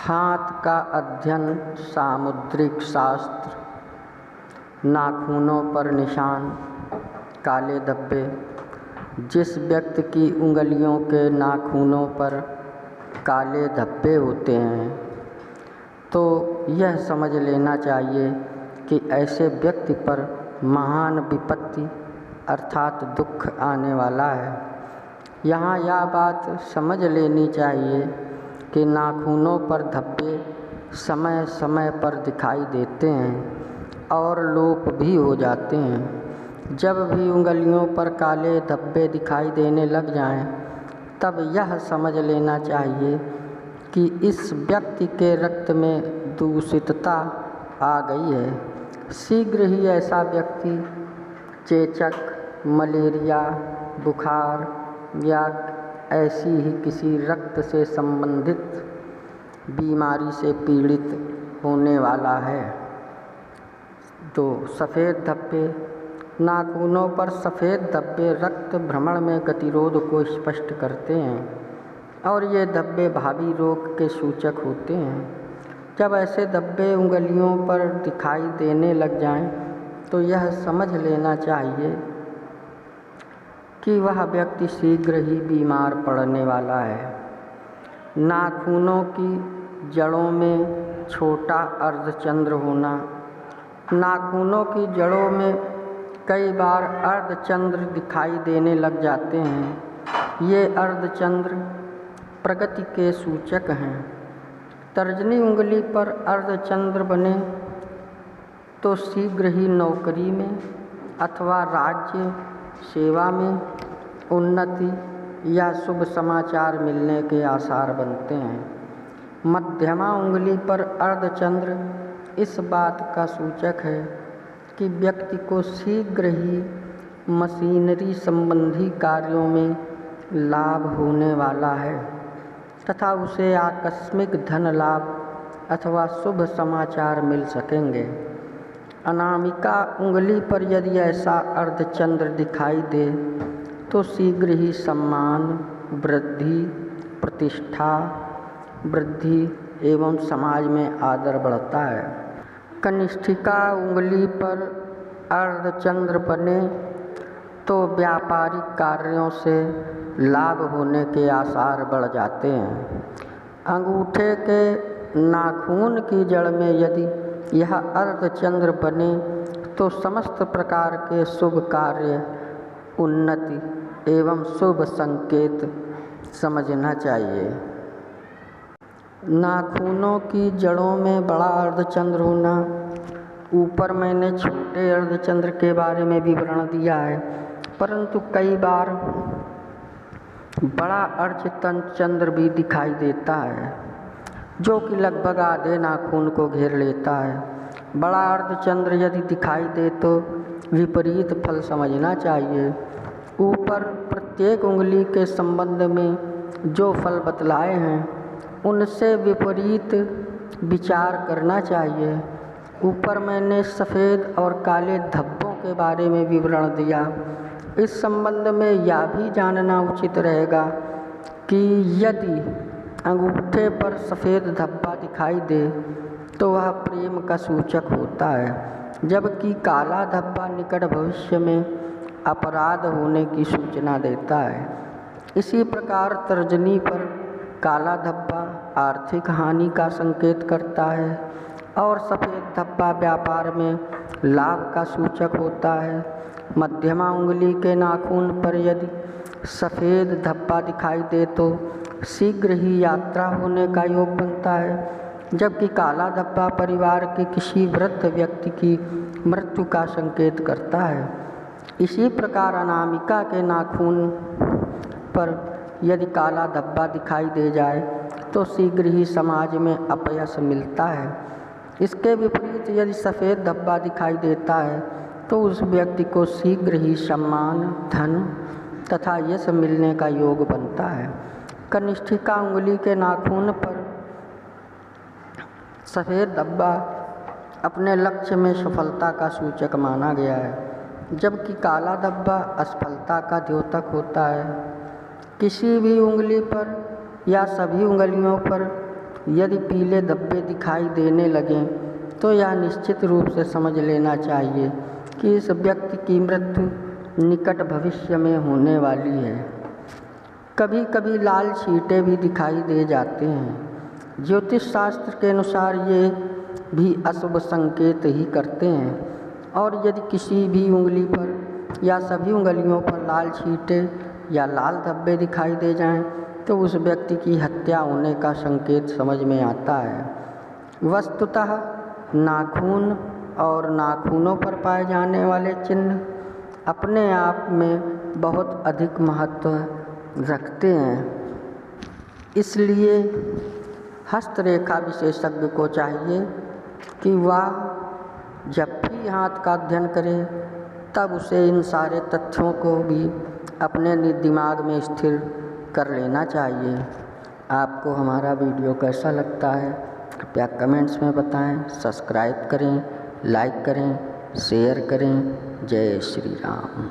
हाथ का अध्ययन, सामुद्रिक शास्त्र, नाखूनों पर निशान, काले धब्बे। जिस व्यक्ति की उंगलियों के नाखूनों पर काले धब्बे होते हैं तो यह समझ लेना चाहिए कि ऐसे व्यक्ति पर महान विपत्ति अर्थात दुख आने वाला है। यहाँ यह बात समझ लेनी चाहिए कि नाखूनों पर धब्बे समय समय पर दिखाई देते हैं और लोप भी हो जाते हैं। जब भी उंगलियों पर काले धब्बे दिखाई देने लग जाएं, तब यह समझ लेना चाहिए कि इस व्यक्ति के रक्त में दूषितता आ गई है। शीघ्र ही ऐसा व्यक्ति चेचक, मलेरिया, बुखार या ऐसी ही किसी रक्त से संबंधित बीमारी से पीड़ित होने वाला है। तो सफ़ेद धब्बे, नाखूनों पर सफ़ेद धब्बे रक्त भ्रमण में गतिरोध को स्पष्ट करते हैं और ये धब्बे भावी रोग के सूचक होते हैं। जब ऐसे धब्बे उंगलियों पर दिखाई देने लग जाएं, तो यह समझ लेना चाहिए कि वह व्यक्ति शीघ्र ही बीमार पड़ने वाला है। नाखूनों की जड़ों में छोटा अर्धचंद्र होना। नाखूनों की जड़ों में कई बार अर्धचंद्र दिखाई देने लग जाते हैं। ये अर्धचंद्र प्रगति के सूचक हैं। तर्जनी उंगली पर अर्धचंद्र बने तो शीघ्र ही नौकरी में अथवा राज्य सेवा में उन्नति या शुभ समाचार मिलने के आसार बनते हैं। मध्यमा उंगली पर अर्धचंद्र इस बात का सूचक है कि व्यक्ति को शीघ्र ही मशीनरी संबंधी कार्यों में लाभ होने वाला है तथा उसे आकस्मिक धन लाभ अथवा शुभ समाचार मिल सकेंगे। अनामिका उंगली पर यदि ऐसा अर्धचंद्र दिखाई दे तो शीघ्र ही सम्मान, वृद्धि, प्रतिष्ठा वृद्धि एवं समाज में आदर बढ़ता है। कनिष्ठिका उंगली पर अर्धचंद्र बने तो व्यापारिक कार्यों से लाभ होने के आसार बढ़ जाते हैं। अंगूठे के नाखून की जड़ में यदि यह अर्धचंद्र बने तो समस्त प्रकार के शुभ कार्य, उन्नति एवं शुभ संकेत समझना चाहिए। नाखूनों की जड़ों में बड़ा अर्धचंद्र होना। ऊपर मैंने छोटे अर्धचंद्र के बारे में विवरण दिया है, परंतु कई बार बड़ा अर्धचंद्र भी दिखाई देता है जो कि लगभग आधे नाखून को घेर लेता है। बड़ा अर्धचंद्र यदि दिखाई दे तो विपरीत फल समझना चाहिए। ऊपर प्रत्येक उंगली के संबंध में जो फल बतलाए हैं उनसे विपरीत विचार करना चाहिए। ऊपर मैंने सफ़ेद और काले धब्बों के बारे में विवरण दिया। इस संबंध में यह भी जानना उचित रहेगा कि यदि अंगूठे पर सफ़ेद धब्बा दिखाई दे तो वह प्रेम का सूचक होता है, जबकि काला धब्बा निकट भविष्य में अपराध होने की सूचना देता है। इसी प्रकार तर्जनी पर काला धब्बा आर्थिक हानि का संकेत करता है और सफ़ेद धब्बा व्यापार में लाभ का सूचक होता है। मध्यमा उंगली के नाखून पर यदि सफ़ेद धब्बा दिखाई दे तो शीघ्र ही यात्रा होने का योग बनता है, जबकि काला धब्बा परिवार के किसी वृद्ध व्यक्ति की मृत्यु का संकेत करता है। इसी प्रकार अनामिका के नाखून पर यदि काला धब्बा दिखाई दे जाए तो शीघ्र ही समाज में अपयश मिलता है। इसके विपरीत यदि सफ़ेद धब्बा दिखाई देता है तो उस व्यक्ति को शीघ्र ही सम्मान, धन तथा यश मिलने का योग बनता है। कनिष्ठिका उंगली के नाखून पर सफ़ेद धब्बा अपने लक्ष्य में सफलता का सूचक माना गया है, जबकि काला धब्बा असफलता का द्योतक होता है। किसी भी उंगली पर या सभी उंगलियों पर यदि पीले धब्बे दिखाई देने लगें तो यह निश्चित रूप से समझ लेना चाहिए कि इस व्यक्ति की मृत्यु निकट भविष्य में होने वाली है। कभी कभी लाल छींटे भी दिखाई दे जाते हैं। ज्योतिष शास्त्र के अनुसार ये भी अशुभ संकेत ही करते हैं और यदि किसी भी उंगली पर या सभी उंगलियों पर लाल छींटे या लाल धब्बे दिखाई दे जाएं तो उस व्यक्ति की हत्या होने का संकेत समझ में आता है। वस्तुतः नाखून और नाखूनों पर पाए जाने वाले चिन्ह अपने आप में बहुत अधिक महत्व रखते हैं। इसलिए हस्तरेखा विशेषज्ञ को चाहिए कि वह जब भी हाथ का अध्ययन करे तब उसे इन सारे तथ्यों को भी अपने दिमाग में स्थिर कर लेना चाहिए। आपको हमारा वीडियो कैसा लगता है कृपया कमेंट्स में बताएं। सब्सक्राइब करें, लाइक करें, शेयर करें। जय श्री राम।